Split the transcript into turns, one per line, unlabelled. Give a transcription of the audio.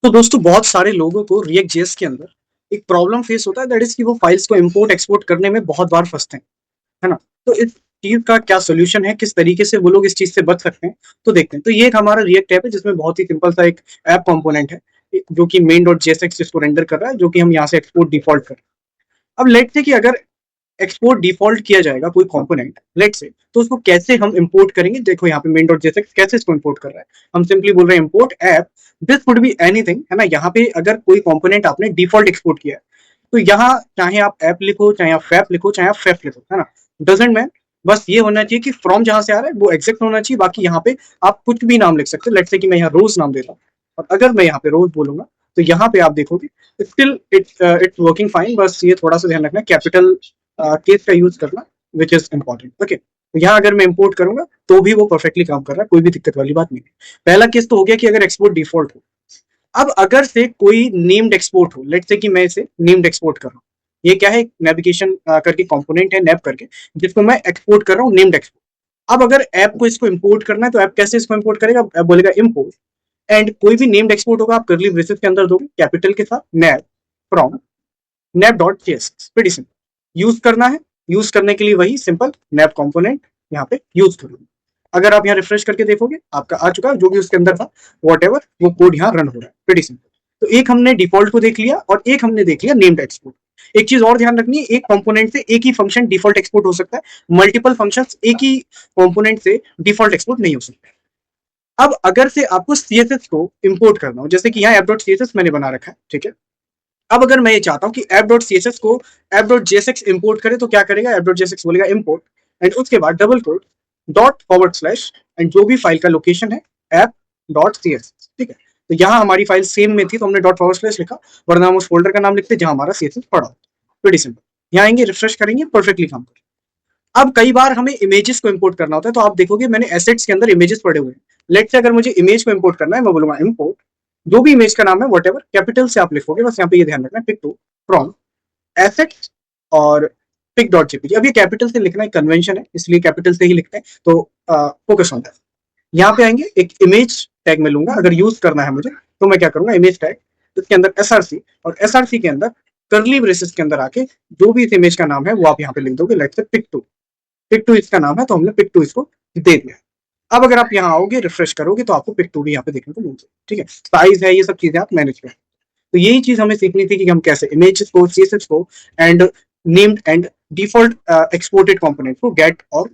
तो दोस्तों बहुत सारे लोगों को रिएक्ट जेएस के अंदर एक प्रॉब्लम फेस होता है दैट इज कि वो फाइल्स को इंपोर्ट एक्सपोर्ट करने में बहुत बार फंसते हैं, है ना। तो इस चीज का क्या सोल्यूशन है, किस तरीके से वो लोग इस चीज से बच सकते हैं, तो देखते हैं। तो ये एक हमारा रिएक्ट ऐप है जिसमें बहुत ही सिंपल सा एक ऐप कंपोनेंट है जो कि मेन डॉट जेएसएक्स इसको रेंडर कर रहा है, जो कि हम यहाँ से एक्सपोर्ट डिफॉल्ट कर रहे हैं। अब लेट से कि अगर एक्सपोर्ट डिफॉल्ट किया जाएगा कोई कंपोनेंट लेट से, तो उसको कैसे हम इंपोर्ट करेंगे। देखो यहाँ पे मेन डॉट जेएसएक्स कैसे इसको इंपोर्ट कर रहा है। हम सिंपली बोल रहे हैं import app, this would be anything, है ना। यहाँ पे अगर कोई कंपोनेंट आपने डिफॉल्ट एक्सपोर्ट किया है, तो यहाँ चाहे आप ऐप लिखो, चाहे आप फैप लिखो, चाहे आप फेफ लिखो, है ना, डजेंट मैन। बस ये होना चाहिए कि फ्रॉम जहां से आ रहा है वो एग्जैक्ट होना चाहिए। बाकी यहाँ पे आप कुछ भी नाम लिख सकते हो। लेट्स से कि मैं यहाँ रोज नाम देता हूँ, और अगर मैं यहाँ पे रोज बोलूंगा तो यहाँ पे आप देखोगे स्टिल इट्स वर्किंग फाइन। बस ये थोड़ा सा ध्यान रखना, कैपिटल केस का यूज करना, विच इज इंपॉर्टेंट। ओके, तो यहाँ अगर मैं इंपोर्ट करूंगा तो भी वो परफेक्टली काम कर रहा है, कोई भी दिक्कत वाली बात नहीं है। पहला केस तो हो गया कि अगर एक्सपोर्ट डिफॉल्ट हो। अब अगर से कोई नेम्ड एक्सपोर्ट हो, लेट्स से कि मैं इसे नेम्ड एक्सपोर्ट कर रहा हूँ। ये क्या है, नेविगेशन करके कंपोनेंट है, नैप करके, जिसको मैं एक्सपोर्ट कर रहा हूँ, नेम्ड एक्सपोर्ट। अब अगर ऐप को इसको इंपोर्ट करना है तो ऐप कैसे इसको इंपोर्ट करेगा, ऐप बोलेगा इंपोर्ट, एंड कोई भी नेम्ड एक्सपोर्ट होगा आप करली ब्रेसेस के अंदर दोगे कैपिटल के साथ, nap from nap dot JSX. Pretty simple use करना है। यूज करने के लिए वही सिंपल नैप कंपोनेंट यहाँ पे यूज करोगे। अगर आप यहाँ रिफ्रेश करके देखोगे आपका आ चुका है, जो भी उसके अंदर था वॉट एवर वो कोड यहाँ रन हो रहा है। Pretty simple. तो एक हमने डिफॉल्ट को देख लिया और एक हमने देख लिया नेम्ड एक्सपोर्ट। एक चीज और ध्यान रखनी है, एक कंपोनेंट से एक ही फंक्शन डिफॉल्ट एक्सपोर्ट हो सकता है, मल्टीपल फंक्शंस एक ही कंपोनेंट से डिफॉल्ट एक्सपोर्ट नहीं हो सकता। अब अगर से आपको सीएसएस को इंपोर्ट करना हो, जैसे कि यहाँ एप डॉट सीएसएस मैंने बना रखा है, ठीक है। अब अगर मैं ये चाहता हूँ कि एप डॉट सीएसएस को एप डॉट जेएसएक्स इंपोर्ट करे, तो क्या करेगा, एप डॉट जेएसएक्स बोलेगा इंपोर्ट, एंड उसके बाद double quote dot forward slash, and जो भी फाइल का लोकेशन है एप डॉट सीएसएस, ठीक है। तो यहाँ हमारी फाइल सेम में थी तो हमने डॉट फॉरवर्ड स्लैश लिखा, वरना हम उस फोल्डर का नाम लिखते जहां हमारा सीएसएस पड़ा होता। Pretty simple. यहाँ आएंगे, रिफ्रेश करेंगे, परफेक्टली काम करें। अब कई बार हमें इमेजेस को इंपोर्ट करना होता है, तो आप देखोगे मैंने एसेट्स के अंदर इमेजेस पड़े हुए हैं। लेट से अगर मुझे इमेज को इंपोर्ट करना है, मैं बोलूंगा इंपोर्ट, जो भी इमेज का नाम है वट एवर, कैपिटल से आप लिखोगे। बस यहाँ पे ये ध्यान रखना, पिक टू फ्रॉम एसेट्स और पिक डॉट जेपीजी। अब ये कैपिटल से लिखना एक कन्वेंशन है, इसलिए कैपिटल से ही लिखते हैं, तो फोकस ऑन दैट। यहाँ पे आएंगे, एक इमेज टैग में लूंगा, अगर यूज करना है मुझे तो मैं क्या करूंगा, इमेज टैग, इसके अंदर एसआरसी, और एसआरसी के अंदर करली ब्रेसेस के अंदर आके जो भी इस इमेज का नाम है वो आप यहाँ पे लिख दोगे। लेट से पिक टू, पिक टू इसका नाम है तो हमने पिक टू इसको दे दिया। अब अगर आप यहाँ आओगे, रिफ्रेश करोगे, तो आपको पिक टू भी यहाँ पे देखने को मिल जाए, ठीक है। साइज है, ये सब चीजें आप मैनेज करें। तो यही चीज हमें सीखनी थी कि हम कैसे इमेजेस को, सीएसएस को, and named and default exported component को गेट और